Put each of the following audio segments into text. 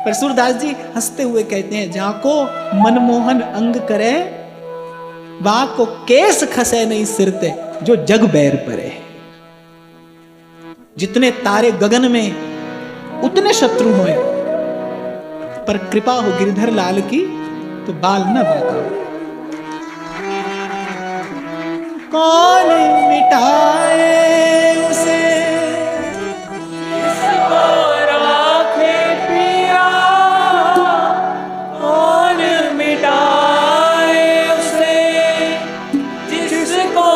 पर सूरदास जी हंसते हुए कहते हैं, जाको मनमोहन अंग करे, वा को केस खसे नहीं सिरते, जो जग बैर परे। जितने तारे गगन में उतने शत्रु होए, पर कृपा हो गिरधर लाल की तो बाल न बाका। कौन मिटाए उसे, इसको राखे पिया, कौन मिटाए उसे, जिसको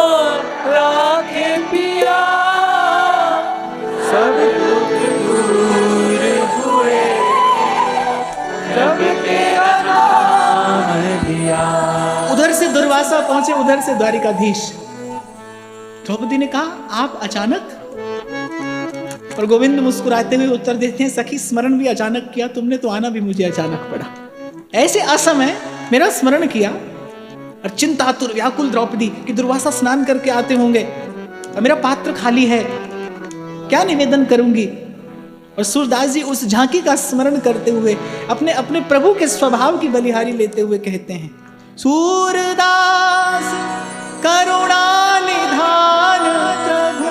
राखे पिया। सब दुख दूर हुए जब तेरा नाम लिया। उधर से दुर्वासा पहुंचे, उधर से द्वारिकाधीश। द्रौपदी ने कहा, आप अचानक? और गोविंद मुस्कुराते हुए उत्तर देते हैं, सखी स्मरण भी अचानक किया तुमने, तो आना भी मुझे अचानक पड़ा। ऐसे असमय मेरा स्मरण किया, और चिंतातुर व्याकुल द्रौपदी कि दुर्वासा स्नान करके आते होंगे और मेरा पात्र खाली है, क्या निवेदन करूंगी। और सूरदास जी उस झांकी का स्मरण करते हुए अपने अपने प्रभु के स्वभाव की बलिहारी लेते हुए कहते हैं, सूरदास करुणा निधान प्रभु,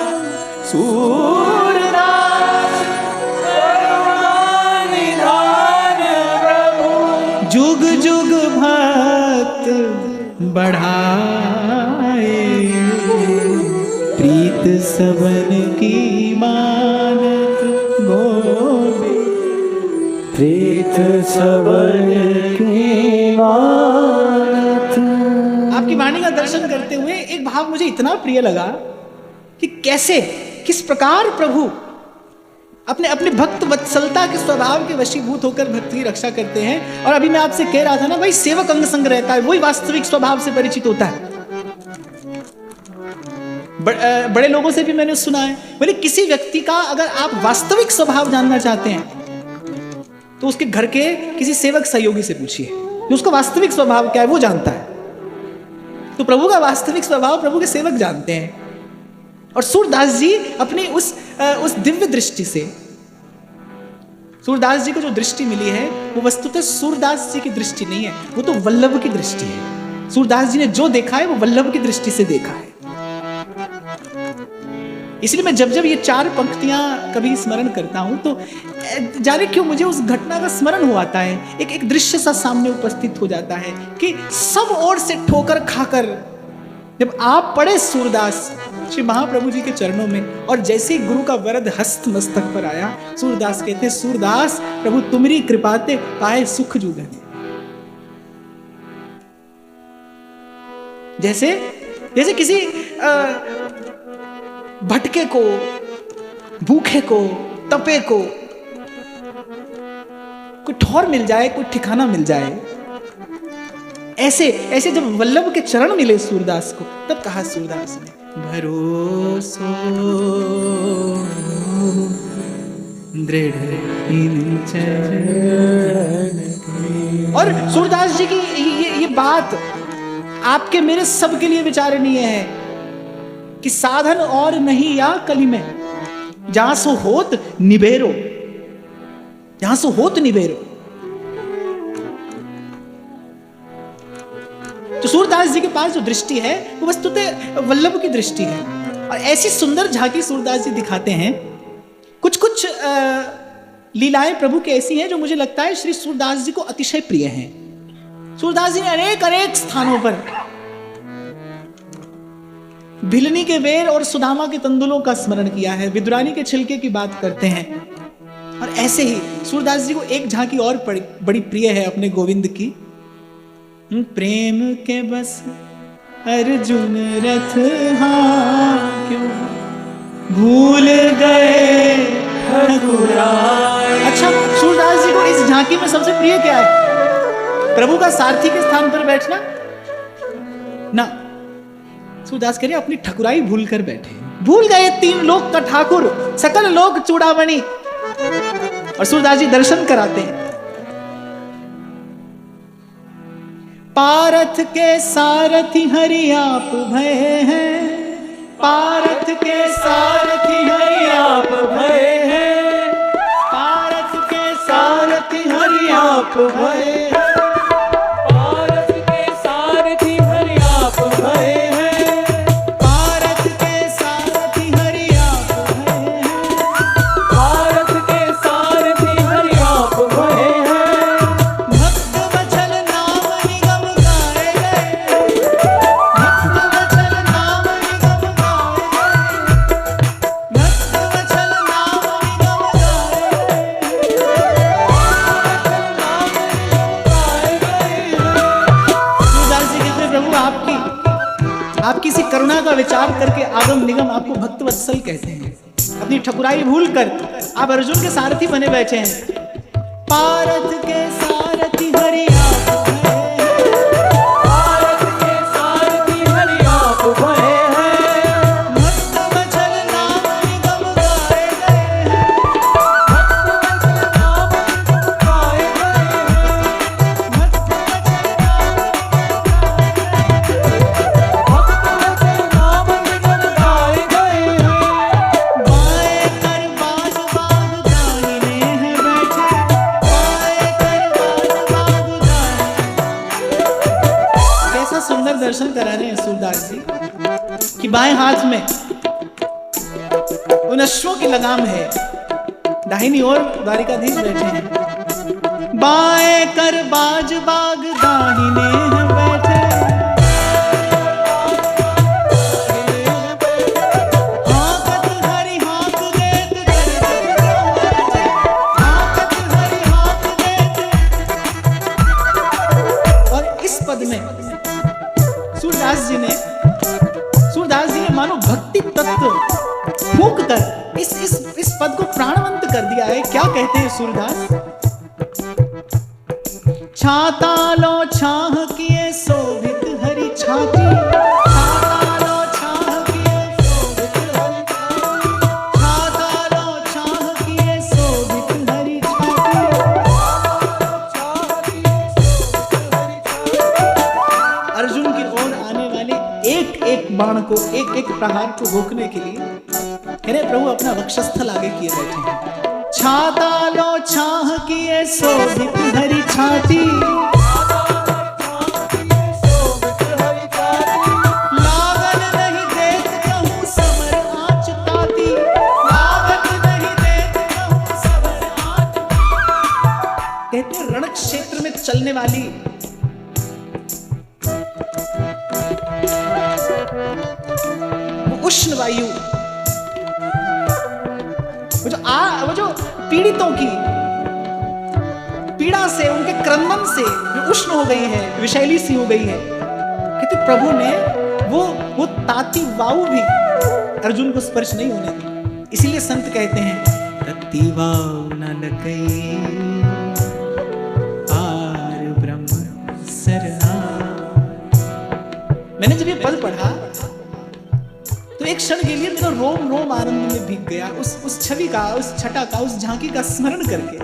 सूरदास करुणा निधान प्रभु, जुग जुग भक्त बढ़ाए, प्रीत सबन की मानत गोविंद, प्रीत सबन की मानत। आपकी वाणी का दर्शन करते हुए एक भाव मुझे इतना प्रिय लगा कि कैसे, किस प्रकार प्रभु अपने अपने भक्त वत्सलता के स्वभाव के वशीभूत होकर भक्ति की रक्षा करते हैं। और अभी मैं आपसे कह रहा था ना, वही सेवक अंग संग रहता है, वही वास्तविक स्वभाव से परिचित होता है। बड़े लोगों से भी मैंने सुना है, बोले किसी व्यक्ति का अगर आप वास्तविक स्वभाव जानना चाहते हैं तो उसके घर के किसी सेवक सहयोगी से पूछिए, जो उसका वास्तविक स्वभाव क्या है वो जानता है। तो प्रभु का वास्तविक स्वभाव प्रभु के सेवक जानते हैं। और सूरदास जी अपनी उस दिव्य दृष्टि से, सूरदास जी को जो दृष्टि मिली है वो वस्तुतः सूरदास जी की दृष्टि नहीं है, वो तो वल्लभ की दृष्टि है। सूरदास जी ने जो देखा है वो वल्लभ की दृष्टि से देखा है। इसलिए मैं जब जब ये चार पंक्तियां कभी स्मरण करता हूं तो जाने क्यों मुझे उस घटना का स्मरण हो आता है, एक दृश्य सा सामने उपस्थित हो जाता है कि सब ओर से ठोकर खाकर जब आप पड़े सूरदास श्री महाप्रभु जी के चरणों में, और जैसे ही गुरु का वरद हस्त मस्तक पर आया, सूरदास कहते, सूरदास प्रभु तुम्हारी कृपाते पाए सुख जुगन। जैसे जैसे किसी भटके को, भूखे को, तपे को कोई ठौर मिल जाए, कोई ठिकाना मिल जाए, ऐसे ऐसे जब वल्लभ के चरण मिले सूरदास को, तब कहा सूरदास ने, भरोसो दृढ़ इन चरण। और सूरदास जी की ये बात आपके मेरे सबके लिए विचारणीय है कि साधन और नहीं या कली में, जहां सो होत निबेरो, जहां सो होत निबेरो। तो सूरदास जी के पास जो दृष्टि है वो वस्तुतः वल्लभ की दृष्टि है। और ऐसी सुंदर झांकी सूरदास जी दिखाते हैं। कुछ कुछ लीलाएं प्रभु की ऐसी हैं जो मुझे लगता है श्री सूरदास जी को अतिशय प्रिय हैं। सूरदास जी ने अनेक अनेक स्थानों पर भिलनी के बेर और सुदामा के तंदुलों का स्मरण किया है, विदुरानी के छिलके की बात करते हैं। और ऐसे ही सूरदास जी को एक झांकी और बड़ी प्रिय है अपने गोविंद की, प्रेम के बस अर्जुन रथ हाँ क्यों भूल गए ठकुराई। अच्छा, सूरदास जी को इस झांकी में सबसे प्रिय क्या है? प्रभु का सारथी के स्थान पर बैठना ना। सूरदास कह रहे अपनी ठकुराई भूल कर बैठे, भूल गए तीन लोक का ठाकुर, सकल लोक चूड़ामणि। और सूरदास जी दर्शन कराते हैं, पारथ के सारथी हरि आप भय हैं, पारथ के सारथी हरि आप भय हैं, पारथ के सारथी हरि आप भये हैं। पारस के सारथी हरि आप भये हैं। पारस के सारथी हरि आप भये हैं। पारस के सारथी हरि आप भये हैं। भक्त वचल नाम निगम गाए गए। भक्त वचल नाम निगम गाए गए। भक्त वचल नाम निगम गाए सूरदास जी कहते हैं, प्रभु आपकी सी करुणा का विचार करके आगम निगम आपको भक्त वत्सल कहते हैं। अपनी ठकुराई भूल कर आप अर्जुन के सारथी बने बैठे हैं। पारथ के सारथी हरि आप भये हैं। पारस के सारथी हरि आप भये हैं। भक्त वचल नाम निगम गाए गए हैं। भक्त वचल नाम निगम गाए गए हैं। भक्त वचल नाम भक्त वचल नाम निगम गाए गए हैं। बाएं कर बाज बाग दाहिने हैं बैठे। बाएं कर बाज बाग दाहिने। कैसा सुंदर दर्शन करा रहे हैं सूरदास जी कि बाएं हाथ में उन अश्वों की लगाम है, दाहिनी ओर द्वारिकाधीश बैठे हैं। बाएं कर बाज बाग दाहिने हैं बैठे। हाकत हरि हाक देत हाकत हरि हाक देत। और इस पद में सूरदास जी ने मानो भक्ति तत्व फूंक कर इस पद को प्राणवंत कर दिया है। क्या कहते हैं सूरदास? छाता लो छाह किए शोभित हरि छाती। छाता लो छाह किए शोभित हरि छाती। छाता लो छाह किए शोभित हरि छाती। अर्जुन की ओर आने वाले एक एक बाण को, एक एक प्रहार को रोकने के लिए अरे प्रभु अपना वक्षस्थल आगे किए बैठे हैं। छाता लो छाह किए शोभित हरि छाती। लागन नहीं देत कहूँ समर आँच ताती। लागन नहीं देत कहूँ समर आँच। कहते हैं रण क्षेत्र में चलने वाली वो उष्ण वायु, वो जो पीड़ितों की पीड़ा से, उनके क्रंदन से जो उष्ण हो गई है, विषैली सी हो गई है, कहते प्रभु ने वो ताती वायु भी अर्जुन को स्पर्श नहीं होने दी। इसीलिए संत कहते हैं तत्ती वायु न लगई पार ब्रह्म सरहा। मैंने जब ये पद पढ़ा तो एक क्षण के लिए मेरा रोम रोम आनंद में भीग गया, उस छवि का, उस छटा का, उस झांकी का स्मरण करके।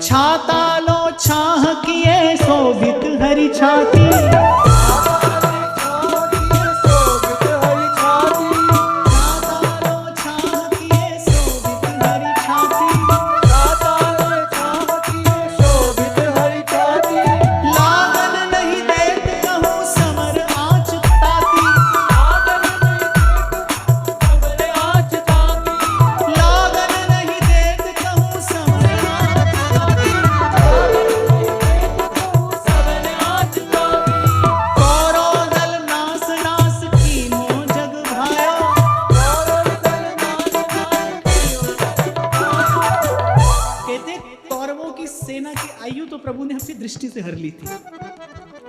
छाता लो छाह किए शोभित हरि छाती। दृष्टि से हर ली थी।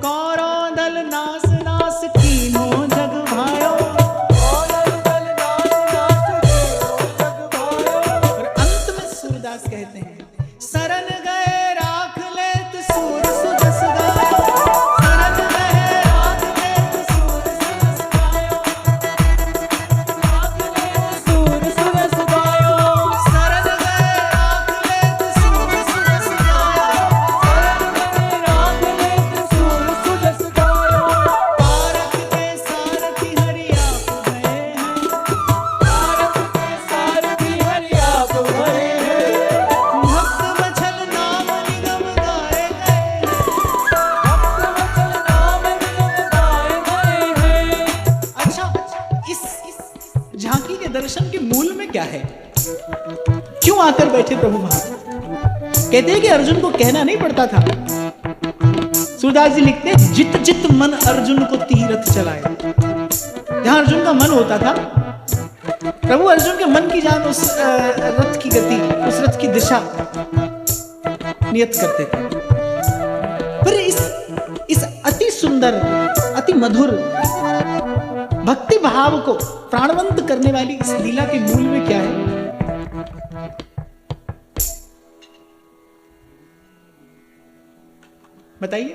कौरव दल नास नास कीनो जग भायो। और अंत में सूरदास कहते हैं शरण गए राख लेत सूर सुजस गायो। शरण गए राख लेत सूर सुजस गायो। राख लेत सूर सुजस गायो। शरण गए राख लेत सूर सुजस गायो। शरण गए राख लेत सूर सुजस गायो। पारथ के सारथी हरि आप क्या है? क्यों आकर बैठे प्रभु वहां? कहते हैं कि अर्जुन को कहना नहीं पड़ता था। सूरदास जी लिखते हैं, जित जित मन अर्जुन को तीरथ चलाए। जहां अर्जुन का मन होता था, प्रभु अर्जुन के मन की जान उस रथ की गति, उस रथ की दिशा नियत करते थे। पर इस अति सुंदर, अति मधुर भक्ति भाव को प्राणवंत करने वाली इस लीला के मूल में क्या है? बताइए।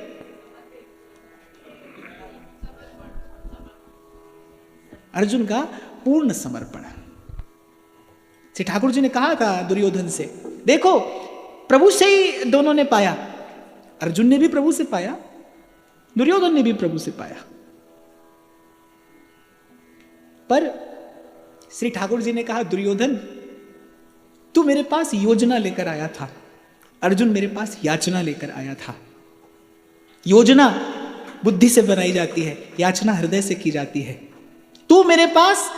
अर्जुन का पूर्ण समर्पण। श्री ठाकुर जी ने कहा था दुर्योधन से, देखो प्रभु से ही दोनों ने पाया, अर्जुन ने भी प्रभु से पाया, दुर्योधन ने भी प्रभु से पाया। पर श्री ठाकुर जी ने कहा, दुर्योधन तू मेरे पास योजना लेकर आया था, अर्जुन मेरे पास याचना लेकर आया था। योजना बुद्धि से बनाई जाती है, याचना हृदय से की जाती है। तू मेरे पास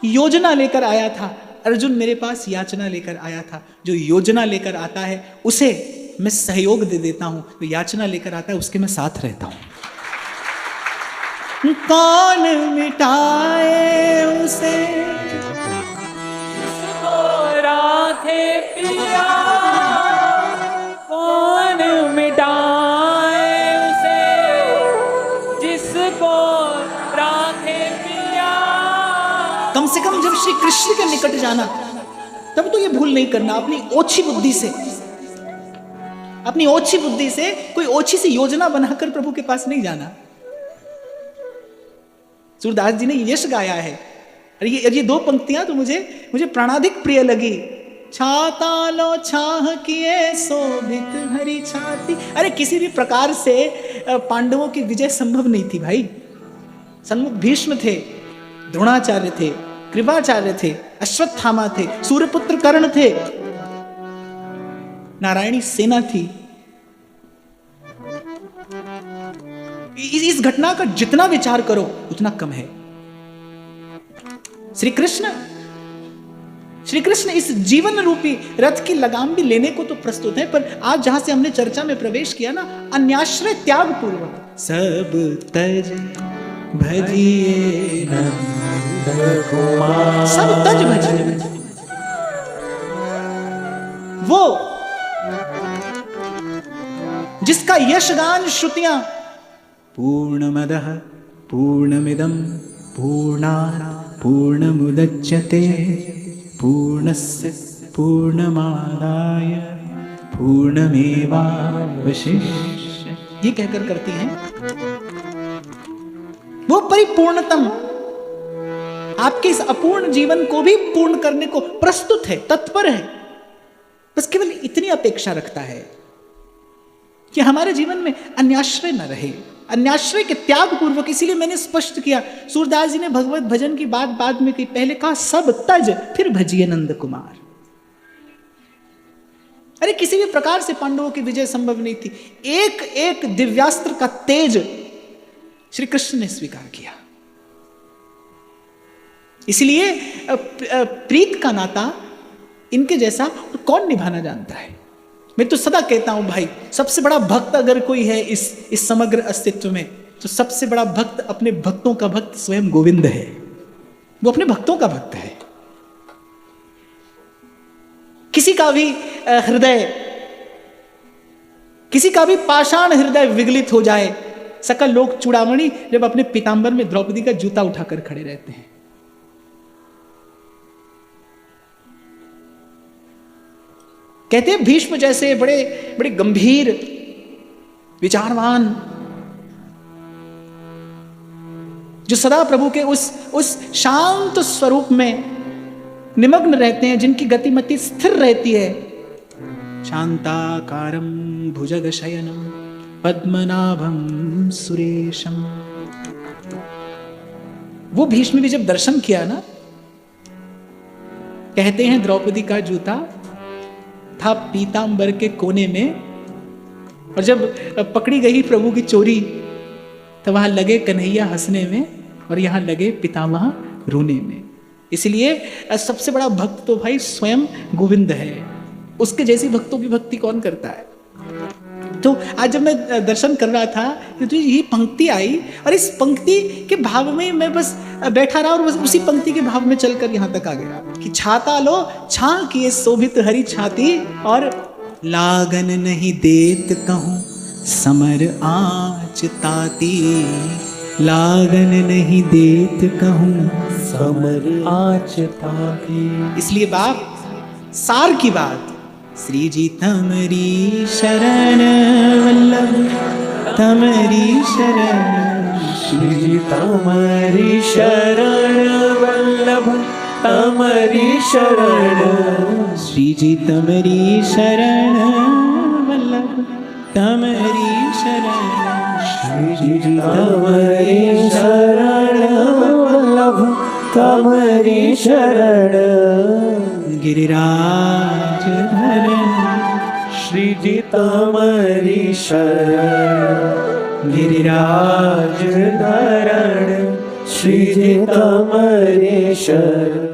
योजना लेकर आया था, अर्जुन मेरे पास याचना लेकर आया था। जो योजना लेकर आता है उसे मैं सहयोग दे देता हूं, जो याचना लेकर आता है उसके मैं साथ रहता हूं। कौन मिटाए उसे जिसको राखे पिया, कौन मिटाए उसे जिसको राखे पिया। कम से कम जब श्री कृष्ण के निकट जाना, तब तो ये भूल नहीं करना अपनी ओछी बुद्धि से, अपनी ओछी बुद्धि से कोई ओछी सी योजना बनाकर प्रभु के पास नहीं जाना। सूरदास जी ने यश गाया है, और ये दो पंक्तियां तो मुझे प्राणाधिक प्रिय लगी। छाता लो छाह किए शोभित हरि छाती। अरे किसी भी प्रकार से पांडवों की विजय संभव नहीं थी भाई। सन्मुख भीष्म थे, द्रोणाचार्य थे, कृपाचार्य थे, अश्वत्थामा थे, सूर्यपुत्र कर्ण थे, नारायणी सेना थी। इस घटना का जितना विचार करो उतना कम है। श्री कृष्ण इस जीवन रूपी रथ की लगाम भी लेने को तो प्रस्तुत है, पर आज जहां से हमने चर्चा में प्रवेश किया ना, अन्याश्रय त्याग पूर्वक सब तज भजिए नंद कुमार, सब तज भजिए। वो जिसका यशगान श्रुतियां पूर्णमदः पूर्णमिदं पूर्णात् पूर्णमुदच्यते पूर्णस्य पूर्णमादाय पूर्णमेवावशिष्य, ये कहकर करती हैं। वो परिपूर्णतम आपके इस अपूर्ण जीवन को भी पूर्ण करने को प्रस्तुत है, तत्पर है। बस केवल इतनी अपेक्षा रखता है कि हमारे जीवन में अन्याश्रय न रहे, अन्याश्रय के त्याग पूर्वक। इसीलिए मैंने स्पष्ट किया, सूरदास जी ने भगवत भजन की बात बाद में कही, पहले कहा सब तज फिर भजिए नंद कुमार। अरे किसी भी प्रकार से पांडवों की विजय संभव नहीं थी। एक एक दिव्यास्त्र का तेज श्री कृष्ण ने स्वीकार किया। इसलिए प्रीत का नाता इनके जैसा कौन निभाना जानता है। मैं तो सदा कहता हूं भाई, सबसे बड़ा भक्त अगर कोई है इस समग्र अस्तित्व में, तो सबसे बड़ा भक्त अपने भक्तों का भक्त स्वयं गोविंद है। वो अपने भक्तों का भक्त है। किसी का भी हृदय, किसी का भी पाषाण हृदय विगलित हो जाए, सकल लोक चूड़ामणि जब अपने पीतांबर में द्रौपदी का जूता उठाकर खड़े रहते हैं। कहते हैं भीष्म जैसे बड़े बड़े गंभीर विचारवान, जो सदा प्रभु के उस शांत स्वरूप में निमग्न रहते हैं, जिनकी गतिमति स्थिर रहती है। शांताकारं भुजगशयनं पद्मनाभं सुरेशम। वो भीष्म भी जब दर्शन किया ना, कहते हैं द्रौपदी का जूता था पीतांबर के कोने में, और जब पकड़ी गई प्रभु की चोरी तो वहां लगे कन्हैया हंसने में और यहां लगे पितामह रोने में। इसलिए सबसे बड़ा भक्त तो भाई स्वयं गोविंद है, उसके जैसी भक्तों की भक्ति कौन करता है। तो आज जब मैं दर्शन कर रहा था तो ये पंक्ति आई और इस पंक्ति के भाव में मैं बस बैठा रहा और बस उसी पंक्ति के भाव में चलकर यहाँ तक आ गया कि छाता लो छां किए शोभित हरी छाती और लागन नहीं देत कहूँ समर आँच ताती, लागन नहीं देत कहूँ समर आँच ताती। इसलिए बाप सार की बात, श्री जी तमरी शरण वल्लभ तमरी शरण, श्री जी तमरी शरण वल्लभ तमरी शरण, श्री जी तमरी शरण वल्लभ तमरी शरण, श्री जी तमरी शरण वल्लभ तमरी शरण, गिरिराज धरण, श्री जी तमरी शरण, गिरिराज धरण, श्री जी तमरी शरण।